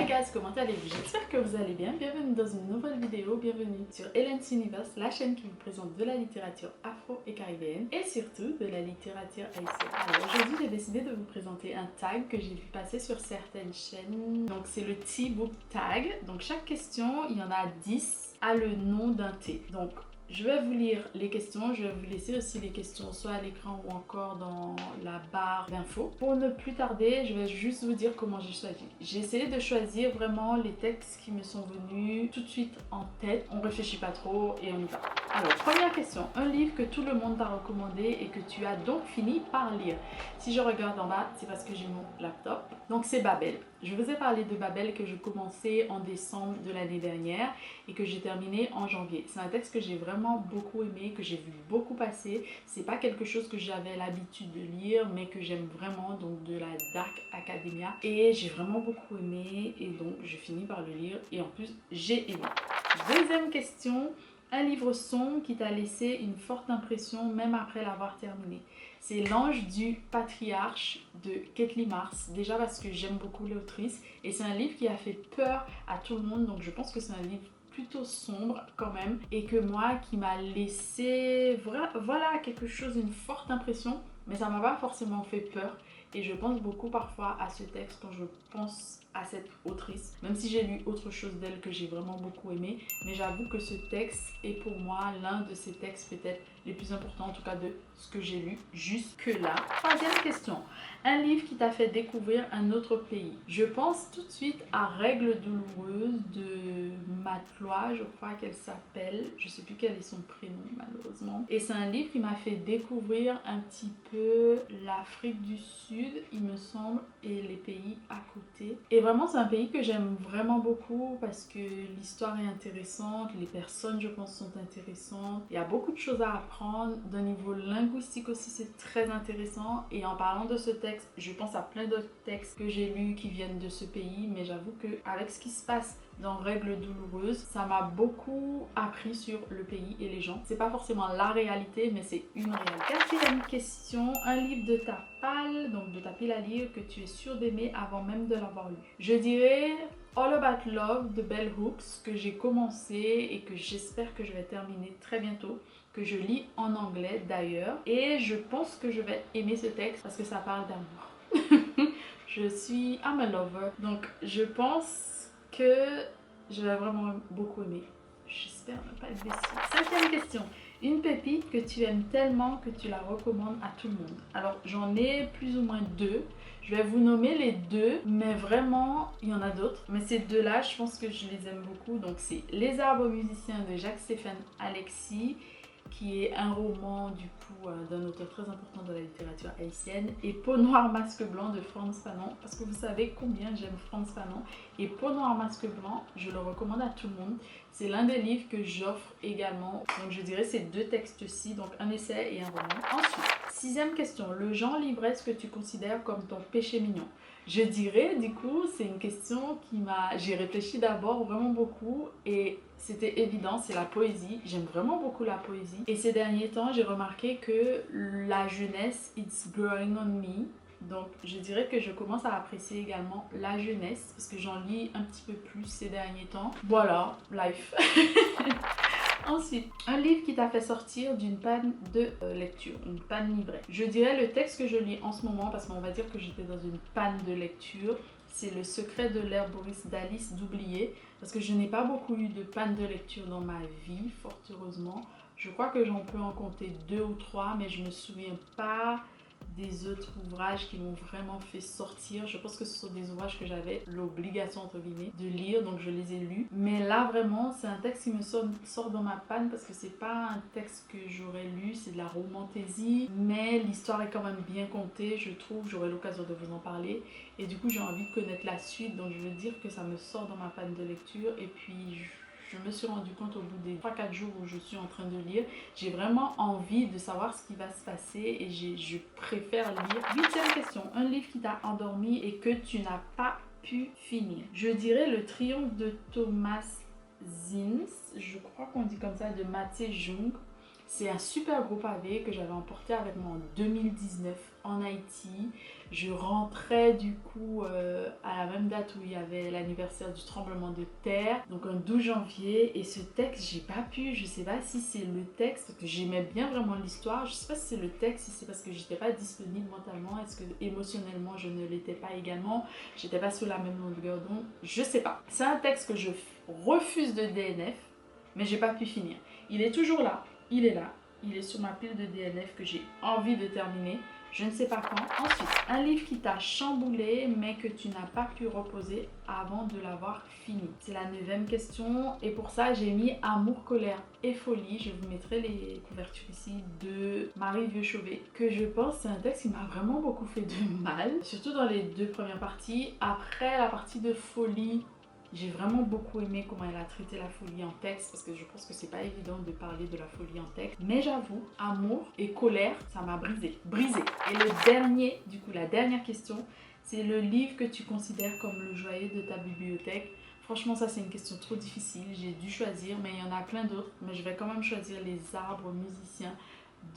guys, comment allez-vous? J'espère que vous allez bien. Bienvenue dans une nouvelle vidéo. Bienvenue sur Ellen's Universe, la chaîne qui vous présente de la littérature afro et caribéenne et surtout de la littérature haïtienne. Alors aujourd'hui, j'ai décidé de vous présenter un tag que j'ai vu passer sur certaines chaînes. Donc c'est le Tea Book Tag. Donc chaque question, il y en a 10, a le nom d'un thé. Donc je vais vous lire les questions, je vais vous laisser aussi les questions soit à l'écran ou encore dans la barre d'infos. Pour ne plus tarder, je vais juste vous dire comment j'ai choisi. J'ai essayé de choisir vraiment les textes qui me sont venus tout de suite en tête. On réfléchit pas trop et on y va. Alors, première question. Un livre que tout le monde t'a recommandé et que tu as donc fini par lire. Si je regarde en bas, c'est parce que j'ai mon laptop. Donc c'est Babel. Je vous ai parlé de Babel que je commençais en décembre de l'année dernière et que j'ai terminé en janvier. C'est un texte que j'ai vraiment beaucoup aimé, que j'ai vu beaucoup passer. C'est pas quelque chose que j'avais l'habitude de lire, mais que j'aime vraiment, donc de la Dark Academia. Et j'ai vraiment beaucoup aimé et donc j'ai fini par le lire et en plus j'ai aimé. Deuxième question. Un livre sombre qui t'a laissé une forte impression même après l'avoir terminé. C'est L'Ange du Patriarche de Kathleen Mars. Déjà parce que j'aime beaucoup l'autrice et c'est un livre qui a fait peur à tout le monde. Donc je pense que c'est un livre plutôt sombre quand même et que moi qui m'a laissé voilà quelque chose, une forte impression. Mais ça m'a pas forcément fait peur. Et je pense beaucoup parfois à ce texte quand je pense à cette autrice, même si j'ai lu autre chose d'elle que j'ai vraiment beaucoup aimé, mais j'avoue que ce texte est pour moi l'un de ces textes peut-être les plus importants, en tout cas de ce que j'ai lu jusque-là. Troisième question. Un livre qui t'a fait découvrir un autre pays. Je pense tout de suite à Règles douloureuses de Matlois, je crois qu'elle s'appelle. Je sais plus quel est son prénom malheureusement. Et c'est un livre qui m'a fait découvrir un petit peu l'Afrique du Sud, il me semble, et les pays à côté. Et vraiment c'est un pays que j'aime vraiment beaucoup parce que l'histoire est intéressante, les personnes je pense sont intéressantes. Il y a beaucoup de choses à apprendre. D'un niveau linguistique aussi c'est très intéressant. Et en parlant de ce texte, je pense à plein d'autres textes que j'ai lus qui viennent de ce pays, mais j'avoue qu'avec ce qui se passe dans Règles douloureuses, ça m'a beaucoup appris sur le pays et les gens. C'est pas forcément la réalité, mais c'est une réalité. Quatrième question, un livre de ta palle, donc de ta pile à lire que tu es sûr d'aimer avant même de l'avoir lu. Je dirais All About Love de Bell Hooks que j'ai commencé et que j'espère que je vais terminer très bientôt, que je lis en anglais d'ailleurs, et je pense que je vais aimer ce texte parce que ça parle d'amour. I'm a lover, donc je pense que je vais vraiment beaucoup aimer. J'espère ne pas être déçue. Cinquième question. Une pépite que tu aimes tellement que tu la recommandes à tout le monde. Alors j'en ai plus ou moins deux. Je vais vous nommer les deux, mais vraiment il y en a d'autres. Mais ces deux-là, je pense que je les aime beaucoup. Donc c'est Les Arbres musiciens de Jacques-Stéphane Alexis, qui est un roman du coup d'un auteur très important de la littérature haïtienne, et Peau noire masque blanc de Frantz Fanon, parce que vous savez combien j'aime Frantz Fanon. Et Peau noire masque blanc, je le recommande à tout le monde. C'est l'un des livres que j'offre également. Donc je dirais ces deux textes-ci, donc un essai et un roman. Ensuite, sixième question, le genre livresque que tu considères comme ton péché mignon. Je dirais, du coup, c'est une question j'ai réfléchi d'abord vraiment beaucoup et c'était évident, c'est la poésie. J'aime vraiment beaucoup la poésie. Et ces derniers temps, j'ai remarqué que la jeunesse, it's growing on me. Donc, je dirais que je commence à apprécier également la jeunesse parce que j'en lis un petit peu plus ces derniers temps. Voilà, life. Ensuite, un livre qui t'a fait sortir d'une panne de lecture, une panne livret. Je dirais le texte que je lis en ce moment, parce qu'on va dire que j'étais dans une panne de lecture, c'est Le secret de l'herboriste d'Alice Doublié, parce que je n'ai pas beaucoup eu de panne de lecture dans ma vie, fort heureusement. Je crois que j'en peux en compter 2 ou 3, mais je ne me souviens pas des autres ouvrages qui m'ont vraiment fait sortir. Je pense que ce sont des ouvrages que j'avais l'obligation entre guillemets de lire, donc je les ai lus. Mais là vraiment c'est un texte qui me sort dans ma panne parce que c'est pas un texte que j'aurais lu, c'est de la romantaisie, mais l'histoire est quand même bien contée, je trouve. J'aurai l'occasion de vous en parler et du coup j'ai envie de connaître la suite, donc je veux dire que ça me sort dans ma panne de lecture. Et puis je me suis rendu compte au bout des 3-4 jours où je suis en train de lire, j'ai vraiment envie de savoir ce qui va se passer et je préfère lire. Huitième question, un livre qui t'a endormi et que tu n'as pas pu finir. Je dirais Le Triomphe de Thomas Zins, je crois qu'on dit comme ça, de Maté Jung. C'est un super gros pavé que j'avais emporté avec moi en 2019 en Haïti. Je rentrais du coup à la même date où il y avait l'anniversaire du tremblement de terre, donc un 12 janvier. Et ce texte, j'ai pas pu, je sais pas si c'est le texte, parce que j'aimais bien vraiment l'histoire. Je sais pas si c'est le texte, si c'est parce que j'étais pas disponible mentalement, est-ce que émotionnellement je ne l'étais pas également, j'étais pas sur la même longueur d'onde, je sais pas. C'est un texte que je refuse de DNF, mais j'ai pas pu finir. Il est toujours là, il est là, il est sur ma pile de DNF que j'ai envie de terminer. Je ne sais pas quand. Ensuite, un livre qui t'a chamboulé mais que tu n'as pas pu reposer avant de l'avoir fini. C'est la 9e question et pour ça j'ai mis Amour, colère et folie. Je vous mettrai les couvertures ici de Marie Vieux-Chauvet, que je pense c'est un texte qui m'a vraiment beaucoup fait de mal, surtout dans les 2 premières parties. Après la partie de folie, j'ai vraiment beaucoup aimé comment elle a traité la folie en texte, parce que je pense que c'est pas évident de parler de la folie en texte. Mais j'avoue, amour et colère, ça m'a brisé. Et le dernier, du coup la dernière question, c'est le livre que tu considères comme le joyau de ta bibliothèque. Franchement, ça c'est une question trop difficile, j'ai dû choisir, mais il y en a plein d'autres. Mais je vais quand même choisir Les arbres musiciens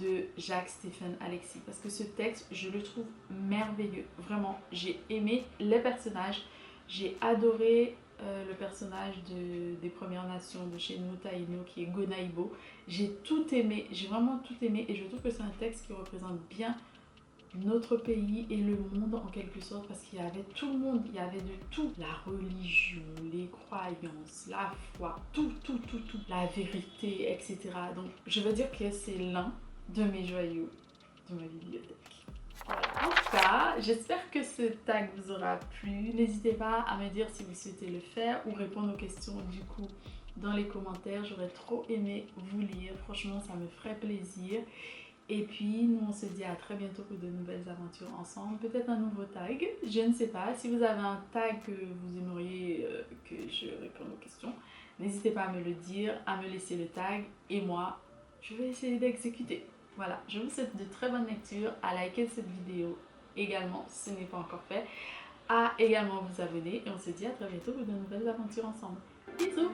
de Jacques-Stéphane Alexis, parce que ce texte, je le trouve merveilleux. Vraiment, j'ai aimé les personnages, j'ai adoré le personnage des Premières Nations de chez nous, Taïno, qui est Gonaïbo. J'ai tout aimé, j'ai vraiment tout aimé et je trouve que c'est un texte qui représente bien notre pays et le monde en quelque sorte, parce qu'il y avait tout le monde, il y avait de tout, la religion, les croyances, la foi, tout, la vérité, etc. Donc je veux dire que c'est l'un de mes joyaux de ma bibliothèque. Voilà. En tout cas, j'espère que ce tag vous aura plu. N'hésitez pas à me dire si vous souhaitez le faire ou répondre aux questions du coup dans les commentaires. J'aurais trop aimé vous lire. Franchement, ça me ferait plaisir. Et puis, nous, on se dit à très bientôt pour de nouvelles aventures ensemble. Peut-être un nouveau tag, je ne sais pas. Si vous avez un tag que vous aimeriez que je réponde aux questions, n'hésitez pas à me le dire, à me laisser le tag. Et moi, je vais essayer d'exécuter. Voilà, je vous souhaite de très bonnes lectures, à liker cette vidéo également si ce n'est pas encore fait, à également vous abonner et on se dit à très bientôt pour de nouvelles aventures ensemble. Bisous!